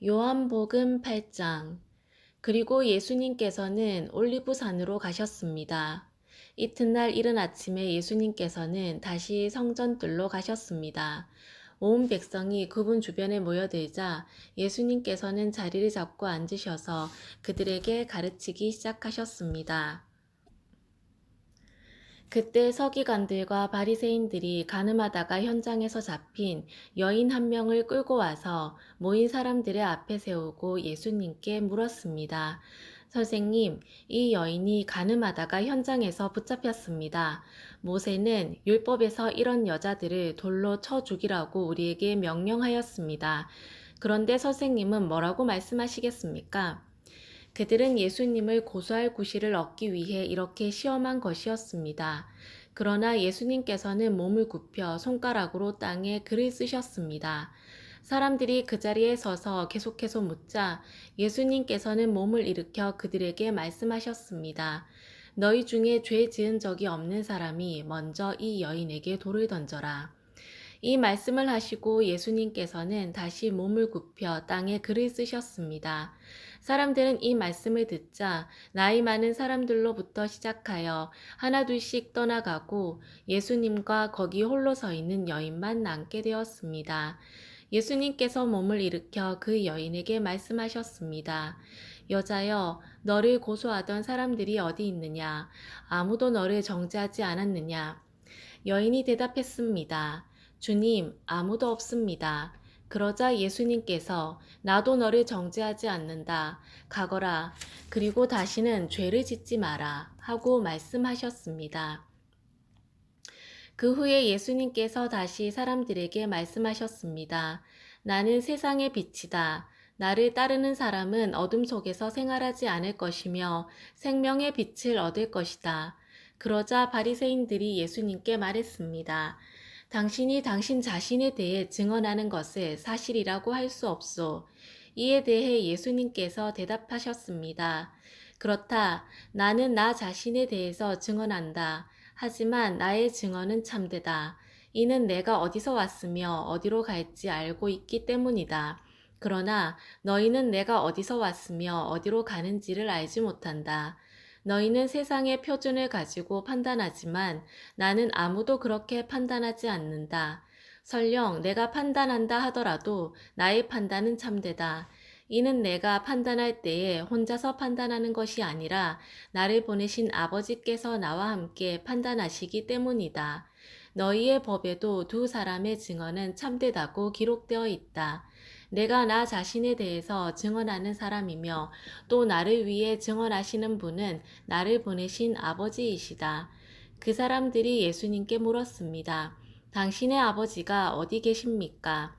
요한복음 8장. 그리고 예수님께서는 올리브산으로 가셨습니다. 이튿날 이른 아침에 예수님께서는 다시 성전뜰로 가셨습니다. 온 백성이 그분 주변에 모여들자 예수님께서는 자리를 잡고 앉으셔서 그들에게 가르치기 시작하셨습니다. 그때 서기관들과 바리새인들이 간음하다가 현장에서 잡힌 여인 한 명을 끌고 와서 모인 사람들의 앞에 세우고 예수님께 물었습니다. 선생님, 이 여인이 간음하다가 현장에서 붙잡혔습니다. 모세는 율법에서 이런 여자들을 돌로 쳐 죽이라고 우리에게 명령하였습니다. 그런데 선생님은 뭐라고 말씀하시겠습니까? 그들은 예수님을 고소할 구실을 얻기 위해 이렇게 시험한 것이었습니다. 그러나 예수님께서는 몸을 굽혀 손가락으로 땅에 글을 쓰셨습니다. 사람들이 그 자리에 서서 계속해서 묻자 예수님께서는 몸을 일으켜 그들에게 말씀하셨습니다. 너희 중에 죄 지은 적이 없는 사람이 먼저 이 여인에게 돌을 던져라. 이 말씀을 하시고 예수님께서는 다시 몸을 굽혀 땅에 글을 쓰셨습니다. 사람들은 이 말씀을 듣자 나이 많은 사람들로부터 시작하여 하나둘씩 떠나가고 예수님과 거기 홀로 서 있는 여인만 남게 되었습니다. 예수님께서 몸을 일으켜 그 여인에게 말씀하셨습니다. 여자여, 너를 고소하던 사람들이 어디 있느냐? 아무도 너를 정죄하지 않았느냐? 여인이 대답했습니다. 주님, 아무도 없습니다. 그러자 예수님께서 나도 너를 정죄하지 않는다. 가거라. 그리고 다시는 죄를 짓지 마라. 하고 말씀하셨습니다. 그 후에 예수님께서 다시 사람들에게 말씀하셨습니다. 나는 세상의 빛이다. 나를 따르는 사람은 어둠 속에서 생활하지 않을 것이며 생명의 빛을 얻을 것이다. 그러자 바리새인들이 예수님께 말했습니다. 당신이 당신 자신에 대해 증언하는 것을 사실이라고 할 수 없소. 이에 대해 예수님께서 대답하셨습니다. 그렇다. 나는 나 자신에 대해서 증언한다. 하지만 나의 증언은 참되다. 이는 내가 어디서 왔으며 어디로 갈지 알고 있기 때문이다. 그러나 너희는 내가 어디서 왔으며 어디로 가는지를 알지 못한다. 너희는 세상의 표준을 가지고 판단하지만 나는 아무도 그렇게 판단하지 않는다. 설령 내가 판단한다 하더라도 나의 판단은 참되다. 이는 내가 판단할 때에 혼자서 판단하는 것이 아니라 나를 보내신 아버지께서 나와 함께 판단하시기 때문이다. 너희의 법에도 두 사람의 증언은 참되다고 기록되어 있다. 내가 나 자신에 대해서 증언하는 사람이며 또 나를 위해 증언하시는 분은 나를 보내신 아버지이시다. 그 사람들이 예수님께 물었습니다. 당신의 아버지가 어디 계십니까?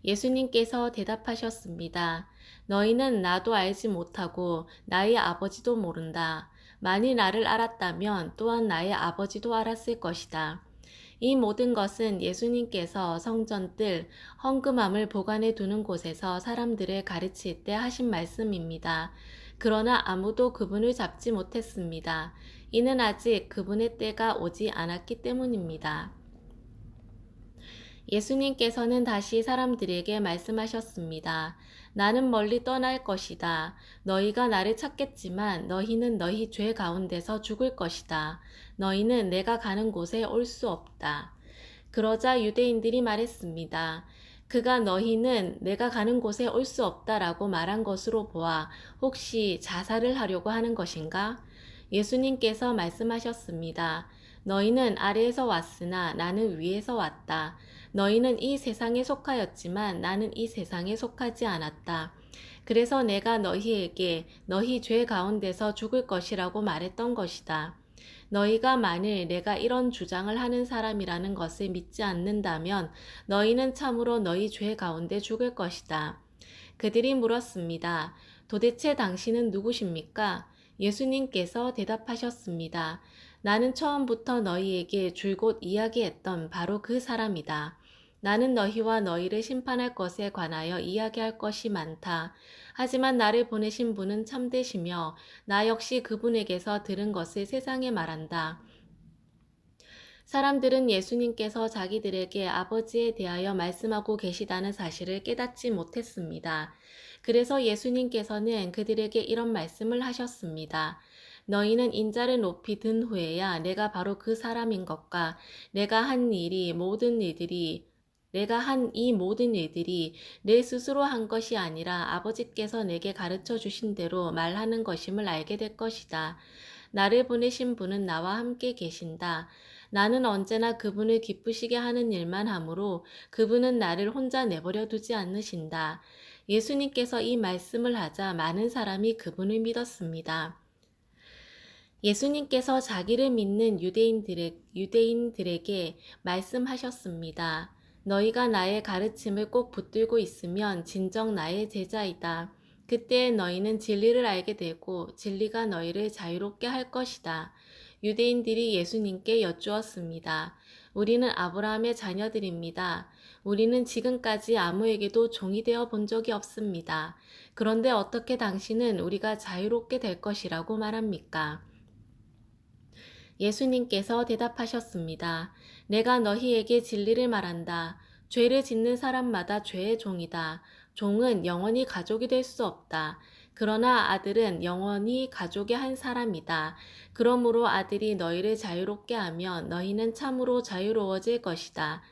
예수님께서 대답하셨습니다. 너희는 나도 알지 못하고 나의 아버지도 모른다. 만일 나를 알았다면 또한 나의 아버지도 알았을 것이다. 이 모든 것은 예수님께서 성전뜰 헌금함을 보관해 두는 곳에서 사람들을 가르칠 때 하신 말씀입니다. 그러나 아무도 그분을 잡지 못했습니다. 이는 아직 그분의 때가 오지 않았기 때문입니다. 예수님께서는 다시 사람들에게 말씀하셨습니다. 나는 멀리 떠날 것이다. 너희가 나를 찾겠지만 너희는 너희 죄 가운데서 죽을 것이다. 너희는 내가 가는 곳에 올 수 없다. 그러자 유대인들이 말했습니다. 그가 너희는 내가 가는 곳에 올 수 없다라고 말한 것으로 보아 혹시 자살을 하려고 하는 것인가? 예수님께서 말씀하셨습니다. 너희는 아래에서 왔으나 나는 위에서 왔다. 너희는 이 세상에 속하였지만 나는 이 세상에 속하지 않았다. 그래서 내가 너희에게 너희 죄 가운데서 죽을 것이라고 말했던 것이다. 너희가 만일 내가 이런 주장을 하는 사람이라는 것을 믿지 않는다면 너희는 참으로 너희 죄 가운데 죽을 것이다. 그들이 물었습니다. 도대체 당신은 누구십니까? 예수님께서 대답하셨습니다. 나는 처음부터 너희에게 줄곧 이야기했던 바로 그 사람이다. 나는 너희와 너희를 심판할 것에 관하여 이야기할 것이 많다. 하지만 나를 보내신 분은 참되시며 나 역시 그분에게서 들은 것을 세상에 말한다. 사람들은 예수님께서 자기들에게 아버지에 대하여 말씀하고 계시다는 사실을 깨닫지 못했습니다. 그래서 예수님께서는 그들에게 이런 말씀을 하셨습니다. 너희는 인자를 높이 든 후에야 내가 바로 그 사람인 것과 내가 한 이 모든 일들이 내 스스로 한 것이 아니라 아버지께서 내게 가르쳐 주신 대로 말하는 것임을 알게 될 것이다. 나를 보내신 분은 나와 함께 계신다. 나는 언제나 그분을 기쁘시게 하는 일만 하므로 그분은 나를 혼자 내버려 두지 않으신다. 예수님께서 이 말씀을 하자 많은 사람이 그분을 믿었습니다. 예수님께서 자기를 믿는 유대인들에게 말씀하셨습니다. 너희가 나의 가르침을 꼭 붙들고 있으면 진정 나의 제자이다. 그때 너희는 진리를 알게 되고 진리가 너희를 자유롭게 할 것이다. 유대인들이 예수님께 여쭈었습니다. 우리는 아브라함의 자녀들입니다. 우리는 지금까지 아무에게도 종이 되어 본 적이 없습니다. 그런데 어떻게 당신은 우리가 자유롭게 될 것이라고 말합니까? 예수님께서 대답하셨습니다. 내가 너희에게 진리를 말한다. 죄를 짓는 사람마다 죄의 종이다. 종은 영원히 가족이 될 수 없다. 그러나 아들은 영원히 가족의 한 사람이다. 그러므로 아들이 너희를 자유롭게 하면 너희는 참으로 자유로워질 것이다.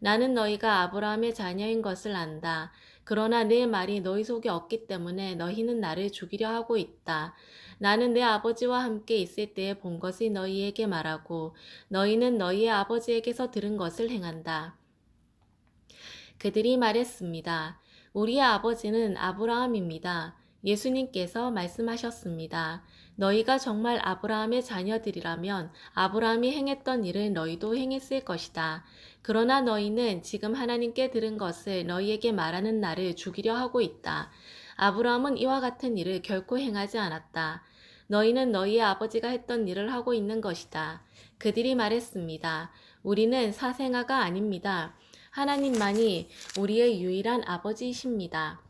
나는 너희가 아브라함의 자녀인 것을 안다. 그러나 내 말이 너희 속에 없기 때문에 너희는 나를 죽이려 하고 있다. 나는 내 아버지와 함께 있을 때에 본 것을 너희에게 말하고 너희는 너희의 아버지에게서 들은 것을 행한다. 그들이 말했습니다. 우리의 아버지는 아브라함입니다. 예수님께서 말씀하셨습니다. 너희가 정말 아브라함의 자녀들이라면 아브라함이 행했던 일을 너희도 행했을 것이다. 그러나 너희는 지금 하나님께 들은 것을 너희에게 말하는 나를 죽이려 하고 있다. 아브라함은 이와 같은 일을 결코 행하지 않았다. 너희는 너희의 아버지가 했던 일을 하고 있는 것이다. 그들이 말했습니다. 우리는 사생아가 아닙니다. 하나님만이 우리의 유일한 아버지이십니다.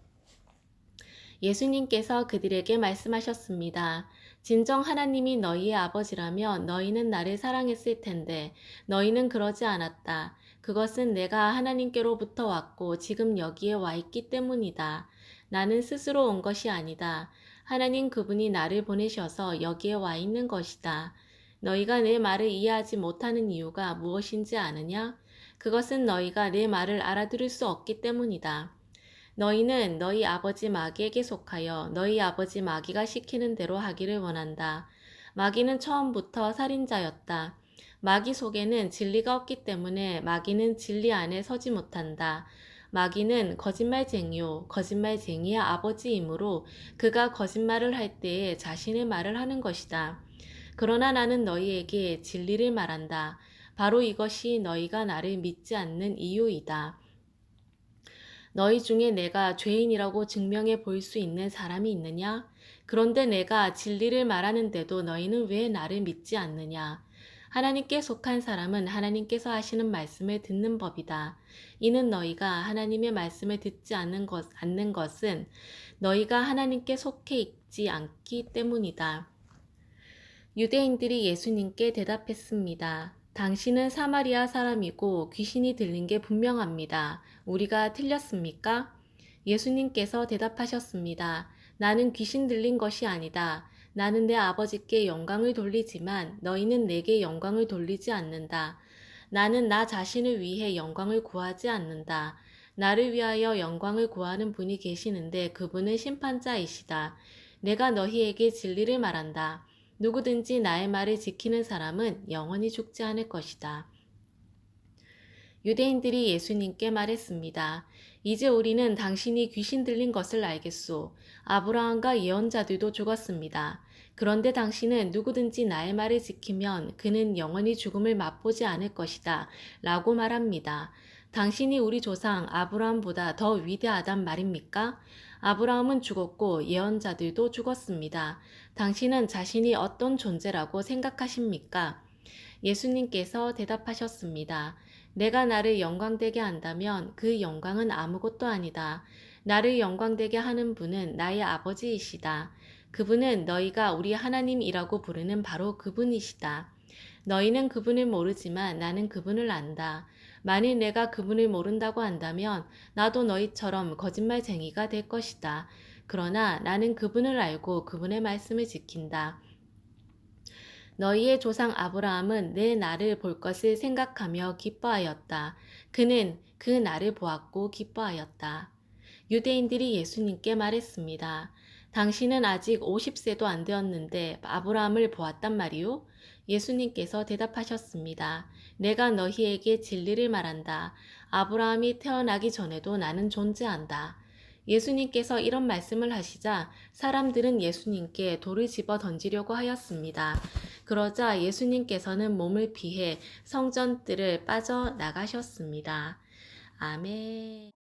예수님께서 그들에게 말씀하셨습니다. 진정 하나님이 너희의 아버지라면 너희는 나를 사랑했을 텐데 너희는 그러지 않았다. 그것은 내가 하나님께로부터 왔고 지금 여기에 와 있기 때문이다. 나는 스스로 온 것이 아니다. 하나님 그분이 나를 보내셔서 여기에 와 있는 것이다. 너희가 내 말을 이해하지 못하는 이유가 무엇인지 아느냐? 그것은 너희가 내 말을 알아들을 수 없기 때문이다. 너희는 너희 아버지 마귀에게 속하여 너희 아버지 마귀가 시키는 대로 하기를 원한다. 마귀는 처음부터 살인자였다. 마귀 속에는 진리가 없기 때문에 마귀는 진리 안에 서지 못한다. 마귀는 거짓말쟁이의 아버지이므로 그가 거짓말을 할 때에 자신의 말을 하는 것이다. 그러나 나는 너희에게 진리를 말한다. 바로 이것이 너희가 나를 믿지 않는 이유이다. 너희 중에 내가 죄인이라고 증명해 볼 수 있는 사람이 있느냐? 그런데 내가 진리를 말하는데도 너희는 왜 나를 믿지 않느냐? 하나님께 속한 사람은 하나님께서 하시는 말씀을 듣는 법이다. 이는 너희가 하나님의 말씀을 듣지 않는 것은 너희가 하나님께 속해 있지 않기 때문이다. 유대인들이 예수님께 대답했습니다. 당신은 사마리아 사람이고 귀신이 들린 게 분명합니다. 우리가 틀렸습니까? 예수님께서 대답하셨습니다. 나는 귀신 들린 것이 아니다. 나는 내 아버지께 영광을 돌리지만 너희는 내게 영광을 돌리지 않는다. 나는 나 자신을 위해 영광을 구하지 않는다. 나를 위하여 영광을 구하는 분이 계시는데 그분은 심판자이시다. 내가 너희에게 진리를 말한다. 누구든지 나의 말을 지키는 사람은 영원히 죽지 않을 것이다. 유대인들이 예수님께 말했습니다. 이제 우리는 당신이 귀신 들린 것을 알겠소. 아브라함과 예언자들도 죽었습니다. 그런데 당신은 누구든지 나의 말을 지키면 그는 영원히 죽음을 맛보지 않을 것이다. 라고 말합니다. 당신이 우리 조상 아브라함보다 더 위대하단 말입니까? 아브라함은 죽었고 예언자들도 죽었습니다. 당신은 자신이 어떤 존재라고 생각하십니까? 예수님께서 대답하셨습니다. 내가 나를 영광되게 한다면 그 영광은 아무것도 아니다. 나를 영광되게 하는 분은 나의 아버지이시다. 그분은 너희가 우리 하나님이라고 부르는 바로 그분이시다. 너희는 그분을 모르지만 나는 그분을 안다. 만일 내가 그분을 모른다고 한다면 나도 너희처럼 거짓말쟁이가 될 것이다. 그러나 나는 그분을 알고 그분의 말씀을 지킨다. 너희의 조상 아브라함은 내 날을 볼 것을 생각하며 기뻐하였다. 그는 그 날을 보았고 기뻐하였다. 유대인들이 예수님께 말했습니다. 당신은 아직 50세도 안 되었는데 아브라함을 보았단 말이오? 예수님께서 대답하셨습니다. 내가 너희에게 진리를 말한다. 아브라함이 태어나기 전에도 나는 존재한다. 예수님께서 이런 말씀을 하시자 사람들은 예수님께 돌을 집어 던지려고 하였습니다. 그러자 예수님께서는 몸을 피해 성전 뜰을 빠져나가셨습니다. 아멘.